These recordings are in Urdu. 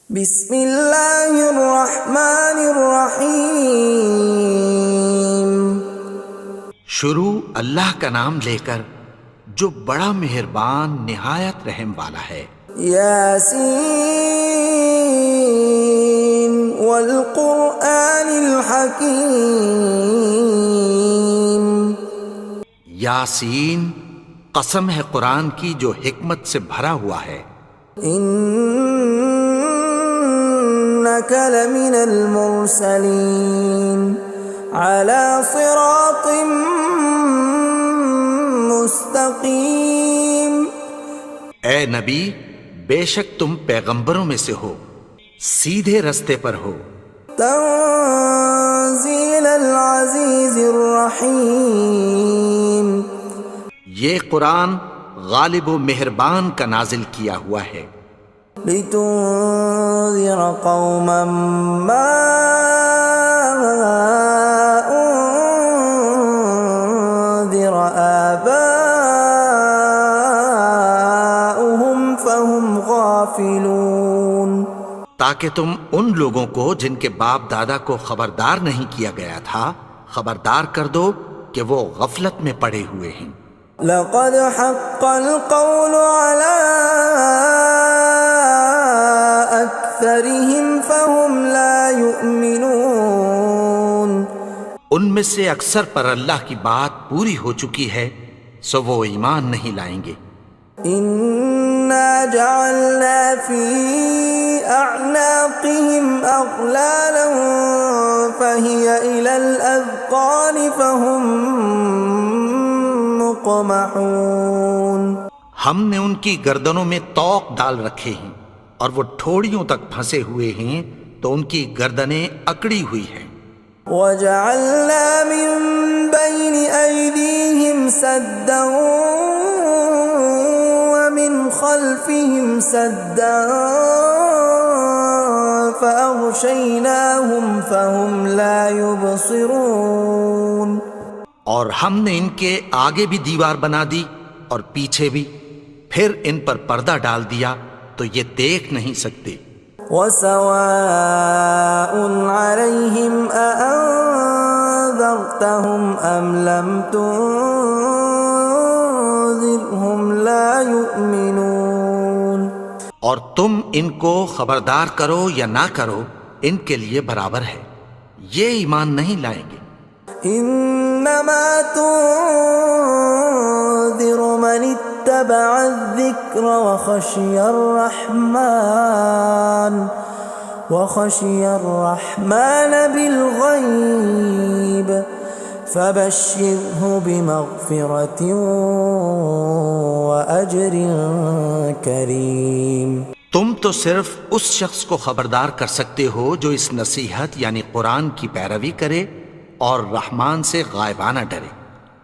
بسم اللہ الرحمن الرحیم۔ شروع اللہ کا نام لے کر جو بڑا مہربان نہایت رحم والا ہے۔ یاسین والقرآن الحکیم۔ یاسین، قسم ہے قرآن کی جو حکمت سے بھرا ہوا ہے۔ انک لمن المرسلین علی صراط مستقیم۔ اے نبی، بے شک تم پیغمبروں میں سے ہو، سیدھے رستے پر ہو۔ تنزیل العزیز الرحیم۔ یہ قرآن غالب و مہربان کا نازل کیا ہوا ہے۔ لتنذر قوما ما انذر آباؤهم فهم غافلون۔ تاکہ تم ان لوگوں کو جن کے باپ دادا کو خبردار نہیں کیا گیا تھا خبردار کر دو کہ وہ غفلت میں پڑے ہوئے ہیں۔ لقد حق القول على أكثرهم فهم لا يؤمنون۔ ان میں سے اکثر پر اللہ کی بات پوری ہو چکی ہے سو وہ ایمان نہیں لائیں گے۔ إنا جعلنا في أعناقهم أغلالا فهي إلى الأذقان فهم مقمحون۔ ہم نے ان کی گردنوں میں طوق ڈال رکھے ہیں اور وہ ٹھوڑیوں تک پھنسے ہوئے ہیں تو ان کی گردنیں اکڑی ہوئی ہیں۔ وَجَعَلْنَا مِن بَيْنِ أَيْدِيهِمْ سَدًّا وَمِنْ خَلْفِهِمْ سَدًّا فَأَغْشَيْنَاهُمْ فَهُمْ لَا يُبْصِرُونَ۔ اور ہم نے ان کے آگے بھی دیوار بنا دی اور پیچھے بھی، پھر ان پر پردہ ڈال دیا تو یہ دیکھ نہیں سکتے۔ وَسَوَاءٌ عَلَيْهِمْ أَأَنذَرْتَهُمْ أَمْ لَمْ تُنذِرْهُمْ لَا يُؤْمِنُونَ۔ اور تم ان کو خبردار کرو یا نہ کرو ان کے لیے برابر ہے، یہ ایمان نہیں لائیں گے۔ انما تنذر من اتبع الذکر وخشی الرحمن بالغیب فبشرہ بمغفرۃ واجر کریم۔ تم تو صرف اس شخص کو خبردار کر سکتے ہو جو اس نصیحت یعنی قرآن کی پیروی کرے اور رحمان سے غائبانہ ڈرے،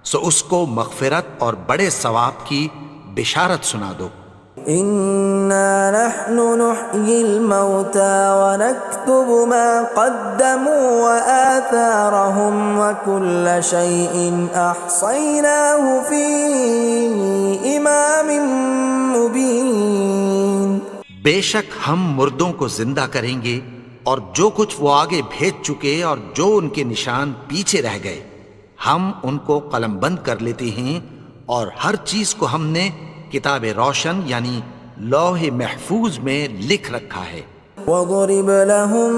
سو اس کو مغفرت اور بڑے ثواب کی بشارت سنا دو۔ اِنَّا نَحْنُ نُحْيِي الْمَوْتَى وَنَكْتُبُ مَا قَدَّمُوا وَآثَارَهُمْ وَكُلَّ شَيْءٍ أَحْصَيْنَاهُ فِي إِمَامٍ مُبِينٍ۔ بے شک ہم مردوں کو زندہ کریں گے اور جو کچھ وہ آگے بھیج چکے اور جو ان کے نشان پیچھے رہ گئے ہم ان کو قلم بند کر لیتے ہیں، اور ہر چیز کو ہم نے کتاب روشن یعنی لوح محفوظ میں لکھ رکھا ہے۔ وَضُرِبْ لَهُم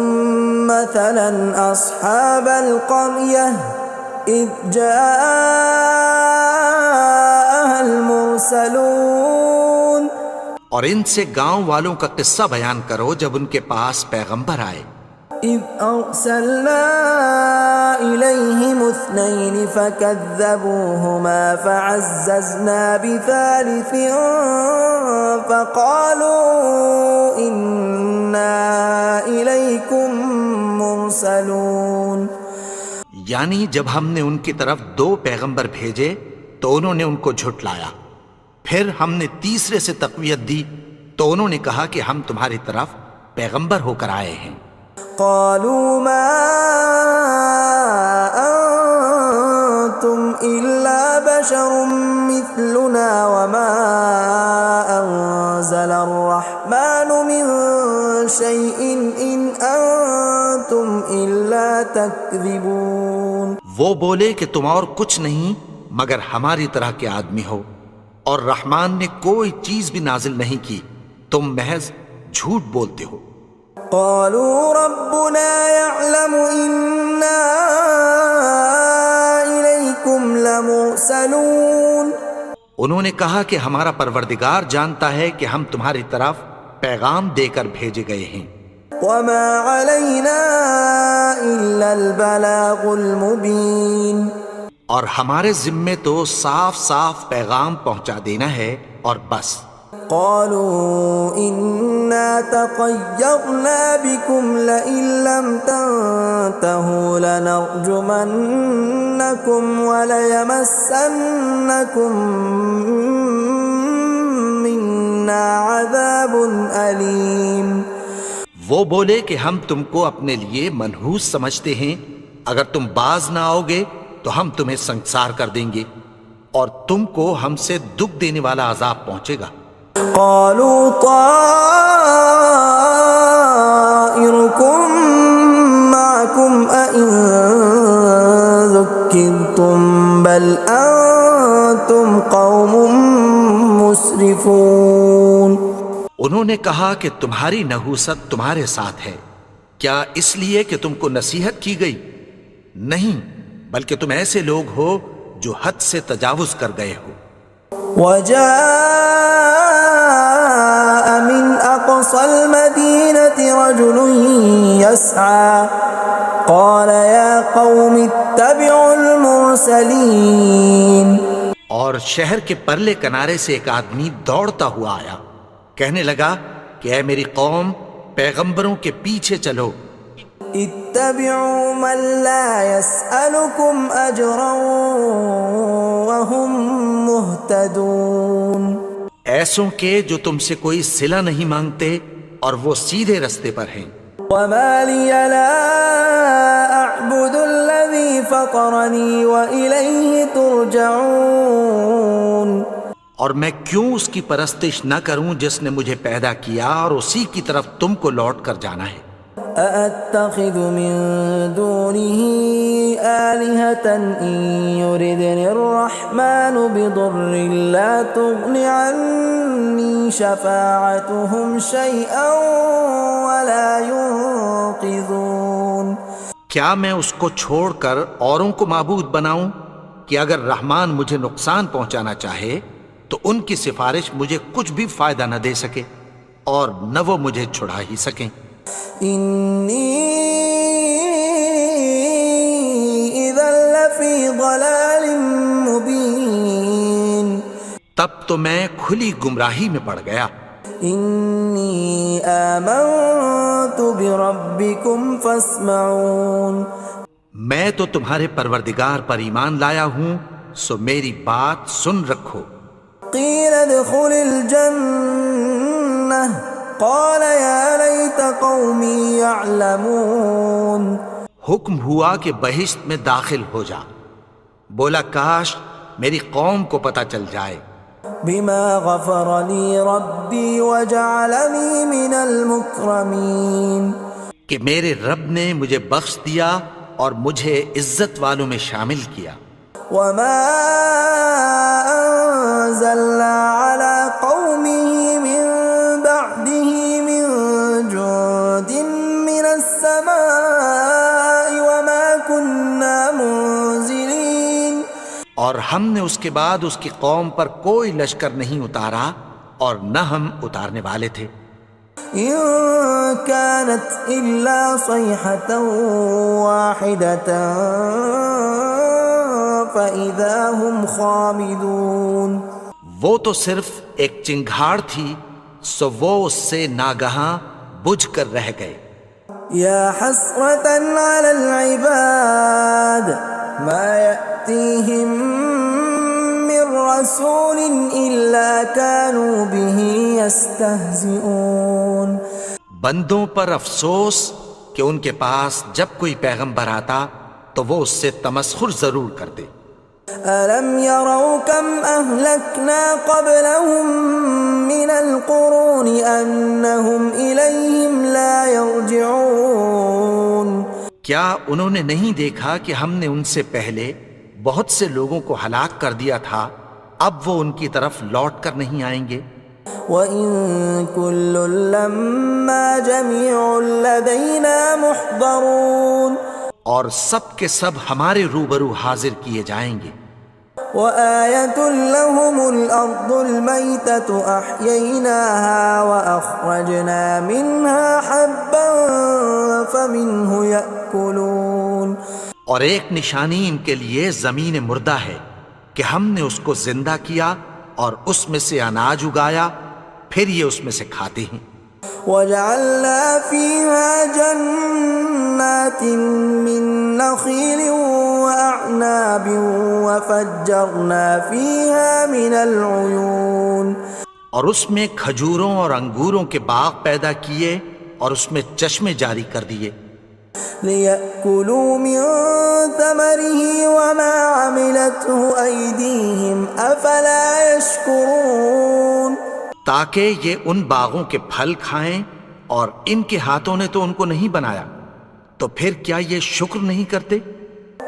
مَّثَلًا أَصْحَابَ الْقَرْيَةِ إِذْ جَاءَهَا الْمُرْسَلُونَ۔ اور ان سے گاؤں والوں کا قصہ بیان کرو جب ان کے پاس پیغمبر آئے۔ إِذْ أَرْسَلْنَا إِلَيْهِمُ اثْنَيْنِ فَكَذَّبُوهُمَا فَعَزَّزْنَا بِثَالِثٍ فَقَالُوا إِنَّا إِلَيْكُمْ مُرْسَلُونَ۔ یعنی جب ہم نے ان کی طرف دو پیغمبر بھیجے تو انہوں نے ان کو جھٹلایا، پھر ہم نے تیسرے سے تقویت دی تو انہوں نے کہا کہ ہم تمہاری طرف پیغمبر ہو کر آئے ہیں۔ قالوا ما انتم الا بشر مثلنا وما انزل الرحمن من شيء إن أنتم إلا تكذبون. وہ بولے کہ تم اور کچھ نہیں مگر ہماری طرح کے آدمی ہو، اور رحمان نے کوئی چیز بھی نازل نہیں کی، تم محض جھوٹ بولتے ہو. قالوا ربنا يعلم إنا إليكم لمرسلون. انہوں نے کہا کہ ہمارا پروردگار جانتا ہے کہ ہم تمہاری طرف پیغام دے کر بھیجے گئے ہیں. وما علينا إلا البلاغ المبين. اور ہمارے ذمے تو صاف صاف پیغام پہنچا دینا ہے اور بس. قالوا إنا تطيرنا بكم لئن لم تنتهوا لنرجمنكم وليمسنكم منا عذاب أليم. وہ بولے کہ ہم تم کو اپنے لیے منحوس سمجھتے ہیں، اگر تم باز نہ آؤ گے تو ہم تمہیں سنسار کر دیں گے اور تم کو ہم سے دکھ دینے والا عذاب پہنچے گا. قالوا طائركم معكم أئن ذكرتم بل أنتم قوم مسرفون. انہوں نے کہا کہ تمہاری نحوست تمہارے ساتھ ہے، کیا اس لیے کہ تم کو نصیحت کی گئی؟ نہیں، بلکہ تم ایسے لوگ ہو جو حد سے تجاوز کر گئے ہو. وجاء من أقصى المدينة رجل يسعى قال يا قوم اتبعوا المرسلين. اور شہر کے پرلے کنارے سے ایک آدمی دوڑتا ہوا آیا، کہنے لگا کہ اے میری قوم، پیغمبروں کے پیچھے چلو. اتبعوا من لا يسألكم أجرا وهم مهتدون. ایسوں کے جو تم سے کوئی صلہ نہیں مانگتے اور وہ سیدھے رستے پر ہیں. وما لي لا أعبد الذي فطرني وإليه ترجعون. اور میں کیوں اس کی پرستش نہ کروں جس نے مجھے پیدا کیا اور اسی کی طرف تم کو لوٹ کر جانا ہے. أأتخذ من دونه آلهة إن يردني الرحمن بضر لا تغن عني شفاعتهم شيئا ولا ينقذون. کیا میں اس کو چھوڑ کر اوروں کو معبود بناؤں کہ اگر رحمان مجھے نقصان پہنچانا چاہے تو ان کی سفارش مجھے کچھ بھی فائدہ نہ دے سکے اور نہ وہ مجھے چھڑا ہی سکیں. إني إذا لفي ضلال مبين. تب تو میں کھلی گمراہی میں پڑ گیا. إني آمنت بربكم فاسمعون. میں تو تمہارے پروردگار پر ایمان لایا ہوں، سو میری بات سن رکھو. قيل ادخل الجنة قال يا ليت قومي يعلمون. حکم ہوا کہ بہشت میں داخل ہو جا. بولا کاش میری قوم کو پتہ چل جائے. بما غفر لي ربي وجعلني من المكرمين. کہ میرے رب نے مجھے بخش دیا اور مجھے عزت والوں میں شامل کیا. وما أنزلنا على قومه من بعده من جند من السماء وما كنا منزلين. اور ہم نے اس کے بعد اس کی قوم پر کوئی لشکر نہیں اتارا اور نہ ہم اتارنے والے تھے. إن كانت إلا صيحة واحدة فإذا هم خامدون. وہ تو صرف ایک چنگھاڑ تھی، سو وہ اس سے ناگہاں بجھ کر رہ گئے. يا حسرة على العباد ما يأتيهم من رسول إلا كانوا به يستهزئون. بندوں پر افسوس کہ ان کے پاس جب کوئی پیغمبر آتا تو وہ اس سے تمسخر ضرور کرتے. ألم يروا كم أهلكنا قبلهم من القرون أنهم إليهم لا يرجعون کیا انہوں نے نہیں دیکھا کہ ہم نے ان سے پہلے بہت سے لوگوں کو ہلاک کر دیا تھا، اب وہ ان کی طرف لوٹ کر نہیں آئیں گے؟ وَإِن كُلٌّ لَّمَّا جَمِيعٌ لَّدَيْنَا مُحْضَرُونَ اور سب کے سب ہمارے روبرو حاضر کیے جائیں گے۔ وَآيَةٌ لَّهُمُ الْأَرْضُ الْمَيْتَةُ أَحْيَيْنَاهَا وَأَخْرَجْنَا مِنْهَا حَبًّا فَمِنْهُ يَأْكُلُونَ اور ایک نشانی ان کے لیے زمین مردہ ہے کہ ہم نے اس کو زندہ کیا اور اس میں سے اناج اگایا، پھر یہ اس میں سے کھاتے ہیں۔ وَجَعَلْنَا فِيهَا جَنَّاتٍ مِّن نَّخِيلٍ وَأَعْنَابٍ وَفَجَّرْنَا فِيهَا مِنَ الْعُيُونِ اور اس میں کھجوروں اور انگوروں کے باغ پیدا کیے اور اس میں چشمے جاری کر دیے، لِيَأْكُلُوا مِن ثَمَرِهِ وَمَا عَمِلَتْهُ أَيْدِيهِمْ أَفَلَا يَشْكُرُونَ تاکہ یہ ان باغوں کے پھل کھائیں، اور ان کے ہاتھوں نے تو ان کو نہیں بنایا، تو پھر کیا یہ شکر نہیں کرتے؟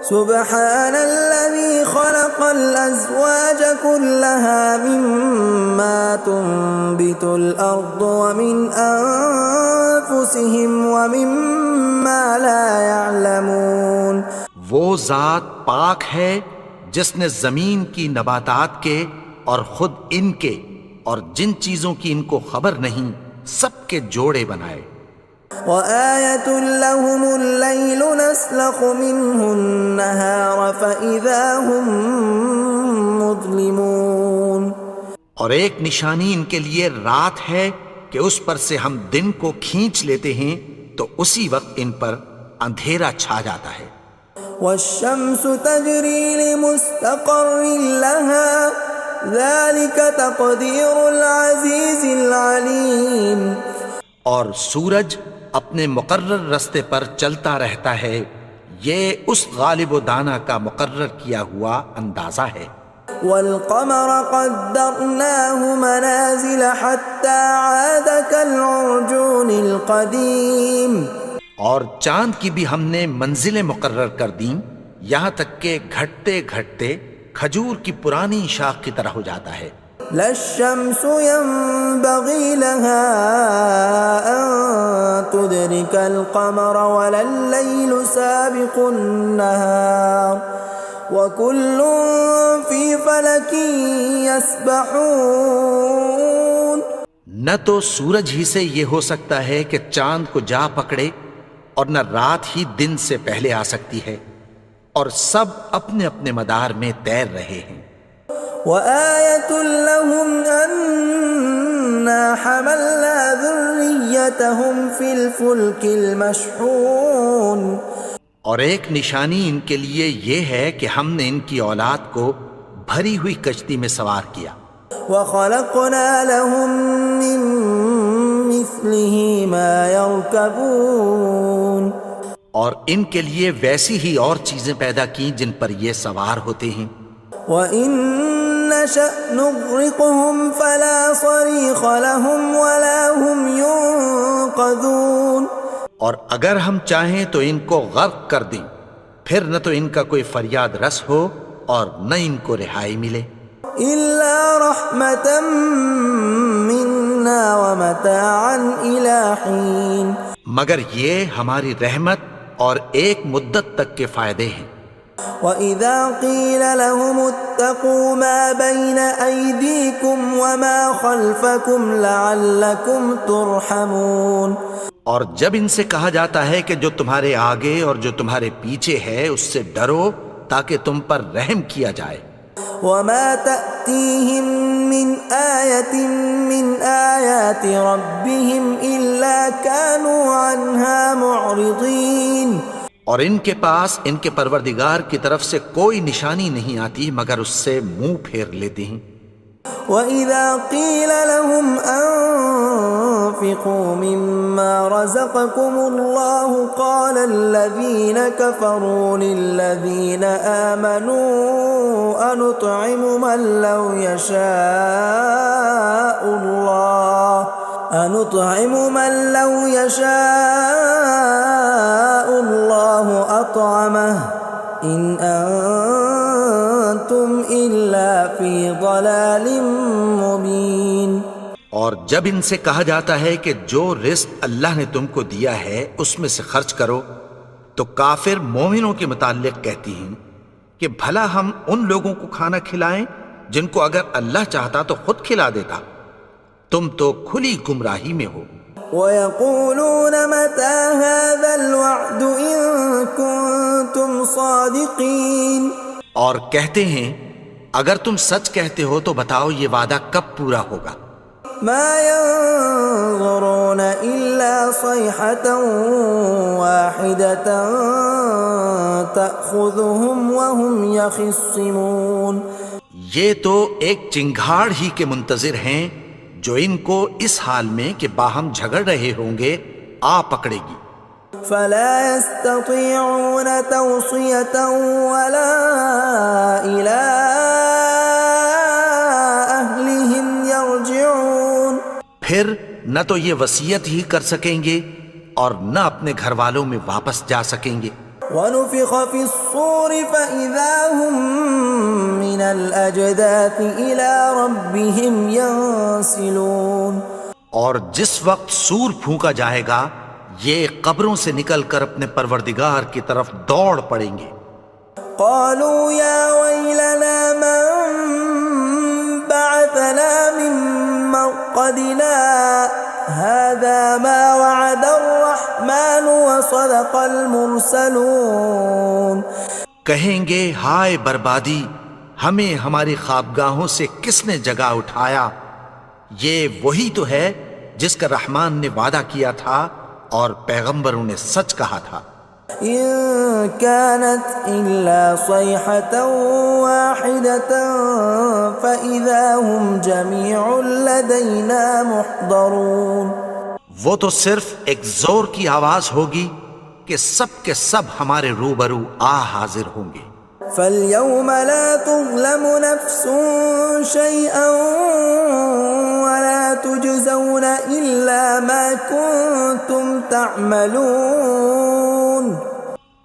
سبحان الذي خلق الأزواج كلها مما تنبت الأرض ومن أنفسهم ومما لا يعلمون وہ ذات پاک ہے جس نے زمین کی نباتات کے اور خود ان کے اور جن چیزوں کی ان کو خبر نہیں سب کے جوڑے بنائے۔ وَآيَةٌ لَّهُمُ اللَّيْلُ نَسْلَخُ مِنْهُ النَّهَارَ فَإِذَا هُم مُظْلِمُونَ اور ایک نشانی ان کے لیے رات ہے کہ اس پر سے ہم دن کو کھینچ لیتے ہیں تو اسی وقت ان پر اندھیرا چھا جاتا ہے۔ وَالشَّمْسُ تَجْرِي لِمُسْتَقَرٍّ لَّهَا ذَلِكَ تَقْدِيرُ الْعَزِيزِ الْعَلِيمِ اور سورج اپنے مقرر رستے پر چلتا رہتا ہے، یہ اس غالب و دانا کا مقرر کیا ہوا اندازہ ہے۔ وَالْقَمَرَ قَدَّرْنَاهُ مَنَازِلَ حَتَّى عَادَ كَالْعُرْجُونِ الْقَدِيمِ اور چاند کی بھی ہم نے منزلیں مقرر کر دیں، یہاں تک کہ گھٹتے گھٹتے کھجور کی پرانی شاخ کی طرح ہو جاتا ہے۔ لا الشمس ينبغي لها أن تدرك القمر ولا الليل سابق النهار وكل في فلك يسبحون نہ تو سورج ہی سے یہ ہو سکتا ہے کہ چاند کو جا پکڑے، اور نہ رات ہی دن سے پہلے آ سکتی ہے، اور سب اپنے اپنے مدار میں تیر رہے ہیں۔ وَآيَةٌ لَّهُمْ أَنَّا حَمَلْنَا ذُرِّيَّتَهُمْ فِي الْفُلْكِ الْمَشْحُونِ اور ایک نشانی ان کے لیے یہ ہے کہ ہم نے ان کی اولاد کو بھری ہوئی کشتی میں سوار کیا۔ وَخَلَقْنَا لَهُم مِّن مِّثْلِهِ مَا يَرْكَبُونَ اور ان کے لیے ویسی ہی اور چیزیں پیدا کی جن پر یہ سوار ہوتے ہیں۔ وَإِن نَّشَأْ نُغْرِقْهُمْ فَلَا صَرِيخَ لَهُمْ وَلَا هُمْ يُنقَذُونَ اور اگر ہم چاہیں تو ان کو غرق کر دیں، پھر نہ تو ان کا کوئی فریاد رس ہو اور نہ ان کو رہائی ملے۔ إِلَّا رَحْمَةً مِّنَّا وَمَتَاعًا إِلَىٰ حِينٍ مگر یہ ہماری رحمت اور ایک مدت تک کے فائدے ہیں۔ وَإِذَا قِيلَ لَهُمُ اتَّقُوا مَا بَيْنَ أَيْدِيكُمْ وَمَا خَلْفَكُمْ لَعَلَّكُمْ تُرْحَمُونَ اور جب ان سے کہا جاتا ہے کہ جو تمہارے آگے اور جو تمہارے پیچھے ہے اس سے ڈرو تاکہ تم پر رحم کیا جائے۔ وَمَا تَأْتِيهِم مِّنْ آيَةٍ مِّنْ آيَاتِ رَبِّهِمْ إِلَّا كَانُوا عَنْهَا مُعْرِضِينَ اور ان کے پاس ان کے پروردگار کی طرف سے کوئی نشانی نہیں آتی مگر اس سے منہ پھیر لیتے ہیں۔ وَإِذَا قِيلَ لَهُمْ وأنفقوا مما رزقكم الله قال الذين كفروا للذين آمنوا أنطعم من لو يشاء الله أطعمه إن أنتم إلا في ضلال مبين۔ اور جب ان سے کہا جاتا ہے کہ جو رزق اللہ نے تم کو دیا ہے اس میں سے خرچ کرو، تو کافر مومنوں کے متعلق کہتی ہیں کہ بھلا ہم ان لوگوں کو کھانا کھلائیں جن کو اگر اللہ چاہتا تو خود کھلا دیتا، تم تو کھلی گمراہی میں ہو۔ وَيَقُولُونَ مَتَى هَذَا الْوَعْدُ إِن كُنتُمْ صَادِقِينَ، اور کہتے ہیں اگر تم سچ کہتے ہو تو بتاؤ یہ وعدہ کب پورا ہوگا۔ مَا يَنظُرُونَ إِلَّا صَيْحَةً وَاحِدَةً تَأْخُذُهُمْ وَهُمْ يَخِصِّمُونَ، یہ تو ایک چنگھاڑ ہی کے منتظر ہیں جو ان کو اس حال میں کہ باہم جھگڑ رہے ہوں گے آ پکڑے گی۔ فَلَا يَسْتَطِيعُونَ تَوْصِيَةً وَلَا إِلَىٰ أَهْلِهِمْ يَرْجِعُونَ، پھر نہ تو یہ وصیت ہی کر سکیں گے اور نہ اپنے گھر والوں میں واپس جا سکیں گے۔ وَنُفِخَ فِي الصُّورِ فَإِذَا هُم مِّنَ الْأَجْدَاثِ إِلَىٰ رَبِّهِمْ يَنسِلُونَ، اور جس وقت سور پھونکا جائے گا یہ قبروں سے نکل کر اپنے پروردگار کی طرف دوڑ پڑیں گے۔ قَالُوا يَا وَيْلَنَا مَن بَعَثَنَا مِن مَّرْقَدِنَا هَٰذَا مَا وَعَدَ الرَّحْمَٰنُ وَصَدَقَ الْمُرْسَلُونَ، کہیں گے ہائے بربادی، ہمیں ہماری خوابگاہوں سے کس نے جگا اٹھایا، یہ وہی تو ہے جس کا رحمان نے وعدہ کیا تھا اور پیغمبروں نے سچ کہا تھا۔ إِن كَانَتْ إِلَّا صَيْحَةً وَاحِدَةً فَإِذَا هُمْ جَمِيعٌ لَدَيْنَا مُحْضَرُونَ، وہ تو صرف ایک زور کی آواز ہوگی کہ سب کے سب ہمارے روبرو آ حاضر ہوں گے۔ فَالْيَوْمَ لَا تُظْلَمُ نَفْسٌ شَيْئًا وَلَا تُجْزَوْنَ إِلَّا مَا كُنتُمْ تَعْمَلُونَ،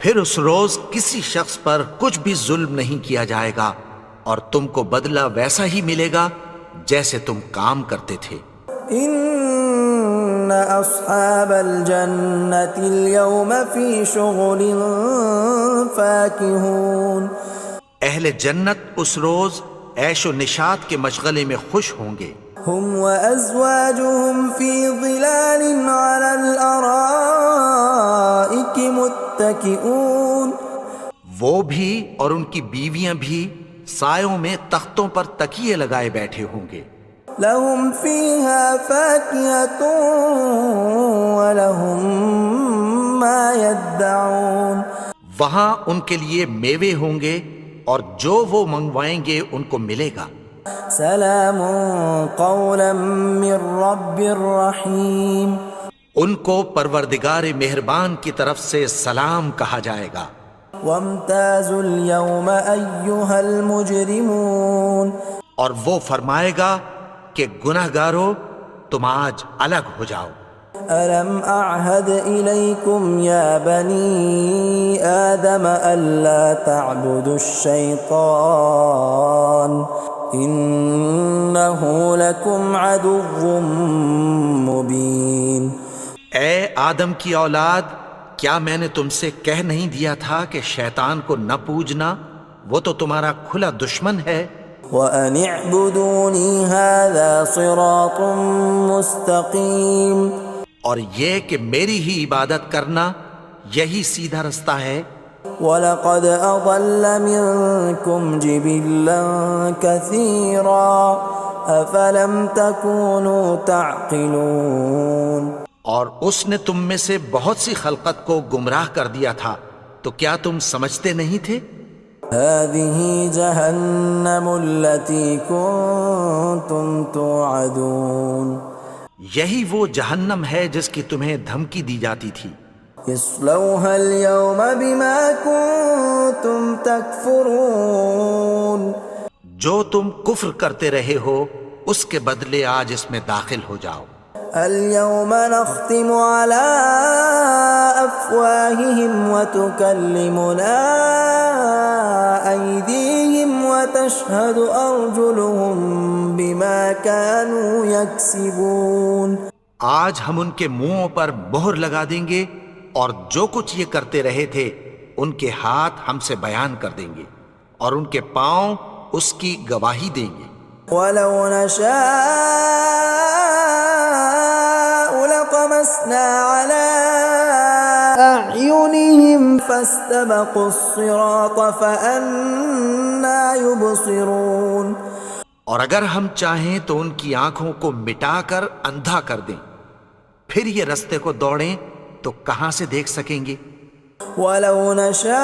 پھر اس روز کسی شخص پر کچھ بھی ظلم نہیں کیا جائے گا اور تم کو بدلہ ویسا ہی ملے گا جیسے تم کام کرتے تھے۔ إِنَّ أَصْحَابَ الْجَنَّةِ الْيَوْمَ فِي شُغُلٍ فَاكِهُونَ، اہل جنت اس روز عیش و نشاط کے مشغلے میں خوش ہوں گے۔ هُمْ وَأَزْوَاجُهُمْ فِي ظِلَالٍ عَلَى الْأَرَائِكِ مُتَّكِئُونَ، وہ بھی اور ان کی بیویاں بھی سایوں میں تختوں پر تکیے لگائے بیٹھے ہوں گے۔ لَهُمْ فِيهَا فَاكِهَةٌ وَلَهُمْ مَا يَدَّعُونَ، وہاں ان کے لیے میوے ہوں گے اور جو وہ منگوائیں گے ان کو ملے گا۔ سلام قولا من رب رحیم، ان کو پروردگار مہربان کی طرف سے سلام کہا جائے گا۔ وامتازوا اليوم ایھا المجرمون، اور وہ فرمائے گا کہ گنہگارو تم آج الگ ہو جاؤ۔ ألم أعهد إليكم يا بني آدم ألا تعبدوا الشيطان إنه لكم عدو مبين۔ اے آدم کی اولاد، کیا میں نے تم سے کہہ نہیں دیا تھا کہ شیطان کو نہ پوجنا، وہ تو تمہارا کھلا دشمن ہے۔ وَأَنِ اعْبُدُونِي هَذَا صِرَاطٌ مُسْتَقِيمٌ، اور یہ کہ میری ہی عبادت کرنا یہی سیدھا رستہ ہے۔ وَلَقَدْ أَضَلَّ مِنْكُمْ جِبِلًّا كَثِيرًا أَفَلَمْ تَكُونُوا تَعْقِلُونَ، اور اس نے تم میں سے بہت سی خلقت کو گمراہ کر دیا تھا، تو کیا تم سمجھتے نہیں تھے؟ هَذِهِ جَهَنَّمُ الَّتِي كُنْتُمْ تُوعَدُونَ، یہی وہ جہنم ہے جس کی تمہیں دھمکی دی جاتی تھی. اصلوها اليوم بما كنتم تكفرون. جو تم کفر کرتے رہے ہو اس کے بدلے آج اس میں داخل ہو جاؤ. اليوم نختم على أفواههم وتكلمنا أيديهم وتشهد أرجلهم بما كانوا يكسبون. آج ہم ان کے منہوں پر مہر لگا دیں گے اور جو کچھ یہ کرتے رہے تھے ان کے ہاتھ ہم سے بیان کر دیں گے اور ان کے پاؤں اس کی گواہی دیں گے. ولو نشاء لطمسنا على أعينهم فاستبقوا الصراط فأنى يبصرون. اور اگر ہم چاہیں تو ان کی آنکھوں کو مٹا کر اندھا کر دیں، پھر یہ رستے کو دوڑیں تو کہاں سے دیکھ سکیں گے. ولو نشاء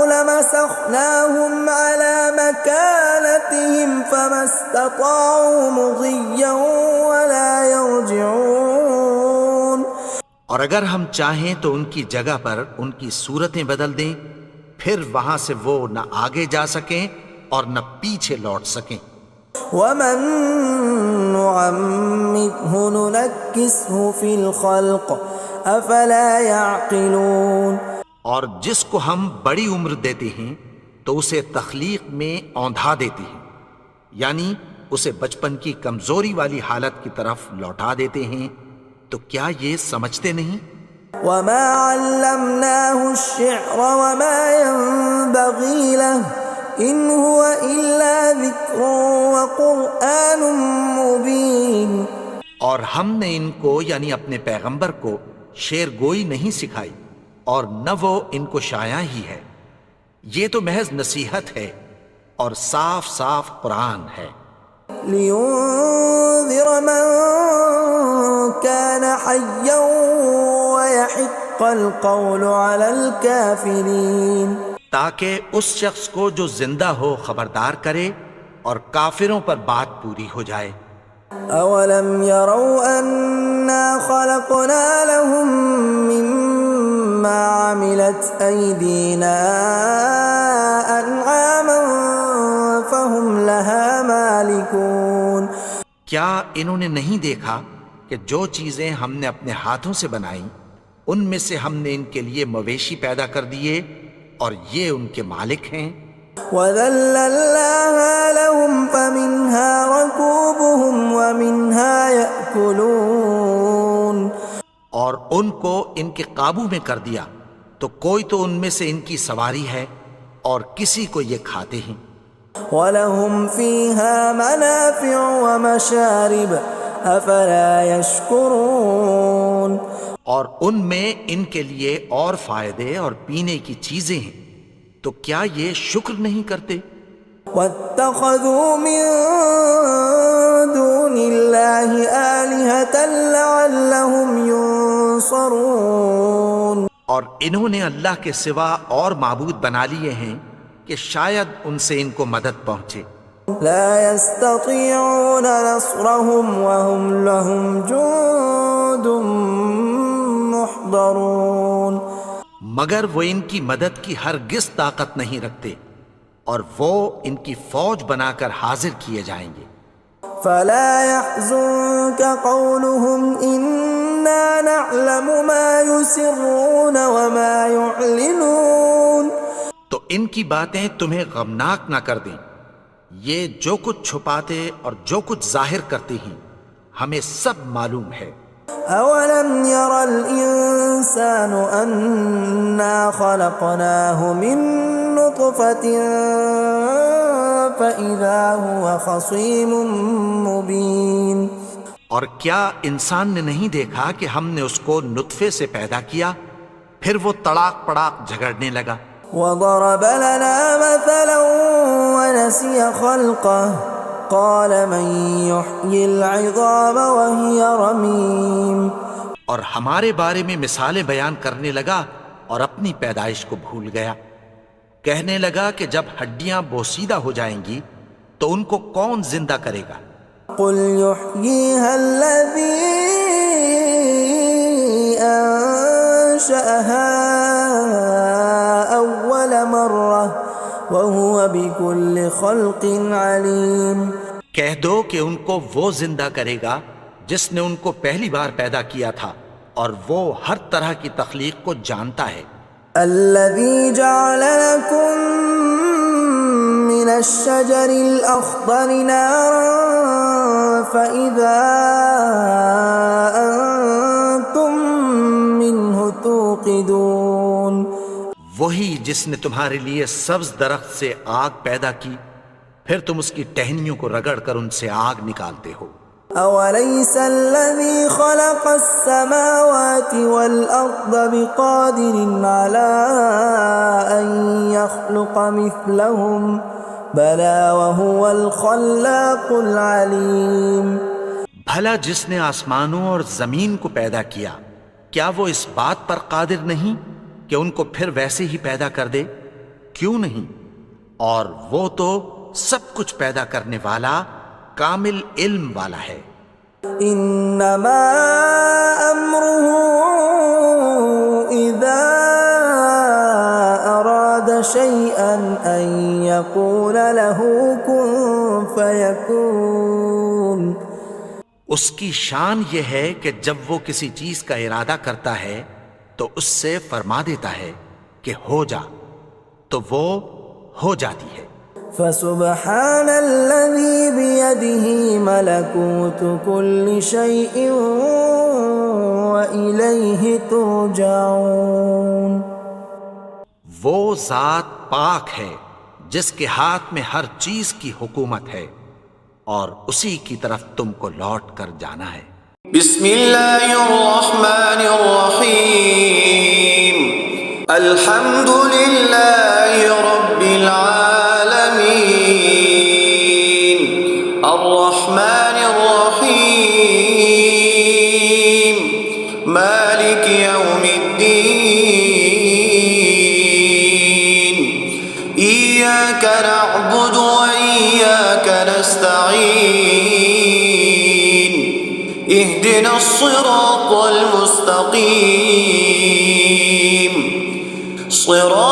لمسخناهم على مكانتهم فما استطاعوا مضيا ولا يرجعون. اور اگر ہم چاہیں تو ان کی جگہ پر ان کی صورتیں بدل دیں، پھر وہاں سے وہ نہ آگے جا سکیں اور نہ پیچھے لوٹ سکیں. ومن نعمره ننكسه في الخلق افلا يعقلون. اور جس کو ہم بڑی عمر دیتے ہیں تو اسے تخلیق میں اوندھا دیتے ہیں، یعنی اسے بچپن کی کمزوری والی حالت کی طرف لوٹا دیتے ہیں. تو کیا یہ سمجھتے نہیں؟ وما علمناه الشعر وما ينبغي له ان هو الا ذکر وقرآن مبین. اور ہم نے ان کو یعنی اپنے پیغمبر کو شعر گوئی نہیں سکھائی اور نہ وہ ان کو شایع ہی ہے، یہ تو محض نصیحت ہے اور صاف صاف قرآن ہے. لينذر من كان حيا ويحق القول على الكافرين. تاکہ اس شخص کو جو زندہ ہو خبردار کرے اور کافروں پر بات پوری ہو جائے. اولم يروا انا خلقنا لهم مما عملت ايدينا انعاما فهم لها مالكون. کیا انہوں نے نہیں دیکھا کہ جو چیزیں ہم نے اپنے ہاتھوں سے بنائیں ان میں سے ہم نے ان کے لیے مویشی پیدا کر دیے اور یہ ان کے مالک ہیں. وَذَلَّلْنَاهَا لَهُمْ فَمِنْهَا رَكُوبُهُمْ وَمِنْهَا يَأْكُلُونَ. اور ان کو ان کے قابو میں کر دیا تو کوئی تو ان میں سے ان کی سواری ہے اور کسی کو یہ کھاتے ہیں. وَلَهُمْ فِيهَا مَنَافِعُ وَمَشَارِبُ أَفَلَا يَشْكُرُونَ. اور ان میں ان کے لیے اور فائدے اور پینے کی چیزیں ہیں، تو کیا یہ شکر نہیں کرتے؟ وَاتَّخَذُوا مِن دُونِ اللَّهِ آلِهَةً لَعَلَّهُمْ يُنصَرُونَ. اور انہوں نے اللہ کے سوا اور معبود بنا لیے ہیں کہ شاید ان سے ان کو مدد پہنچے. لا يستطيعون نصرهم وهم لهم جند محضرون. مگر وہ ان کی مدد کی ہرگز طاقت نہیں رکھتے اور وہ ان کی فوج بنا کر حاضر کیے جائیں گے. فلا يحزنك قولهم إنا نعلم ما يسرون وما يعلنون. تو ان کی باتیں تمہیں غمناک نہ کر دیں، یہ جو کچھ چھپاتے اور جو کچھ ظاہر کرتے ہیں ہمیں سب معلوم ہے. أولم ير الإنسان أنا خلقناه من نطفة فإذا هو خصيم مبين. اور کیا انسان نے نہیں دیکھا کہ ہم نے اس کو نطفے سے پیدا کیا پھر وہ تڑاک پڑاک جھگڑنے لگا. وضرب لنا مثلا ونسي خلقه قال من يحيي العظام وهي رميم. اور ہمارے بارے میں مثالیں بیان کرنے لگا اور اپنی پیدائش کو بھول گیا. کہنے لگا کہ جب ہڈیاں بوسیدہ ہو جائیں گی تو ان کو کون زندہ کرے گا قل يحييها الذي أنشأها أول مرة وهو بكل خلق عليم. کہہ دو کہ ان کو وہ زندہ کرے گا جس نے ان کو پہلی بار پیدا کیا تھا اور وہ ہر طرح کی تخلیق کو جانتا ہے. الذي جعل لكم من الشجر الأخضر نارا فإذا أنتم منه توقدون. وہی جس نے تمہارے لیے سبز درخت سے آگ پیدا کی پھر تم اس کی ٹہنیوں کو رگڑ کر ان سے آگ نکالتے ہو. أوليس الذي خلق السماوات والأرض بقادر على أن يخلق مثلهم بلى وهو الخلاق العليم. بھلا جس نے آسمانوں اور زمین کو پیدا کیا کیا وہ اس بات پر قادر نہیں کہ ان کو پھر ویسے ہی پیدا کر دے؟ کیوں نہیں؟ اور وہ تو سب کچھ پیدا کرنے والا کامل علم والا ہے. انما امره اذا اراد شيئا ان يقول له كن فيكون. اس کی شان یہ ہے کہ جب وہ کسی چیز کا ارادہ کرتا ہے تو اس سے فرما دیتا ہے کہ ہو جا تو وہ ہو جاتی ہے. فسبحان الذي بيده ملكوت كل شيء وإليه ترجعون. وہ ذات پاک ہے جس کے ہاتھ میں ہر چیز کی حکومت ہے اور اسی کی طرف تم کو لوٹ کر جانا ہے. بسم اللہ الرحمن الرحیم. الحمد للہ رب العالمین الرحمن الرحیم مالک یوم الدین ایاک نعبد و ایاک نستعین اهدنا الصراط المستقیم صراط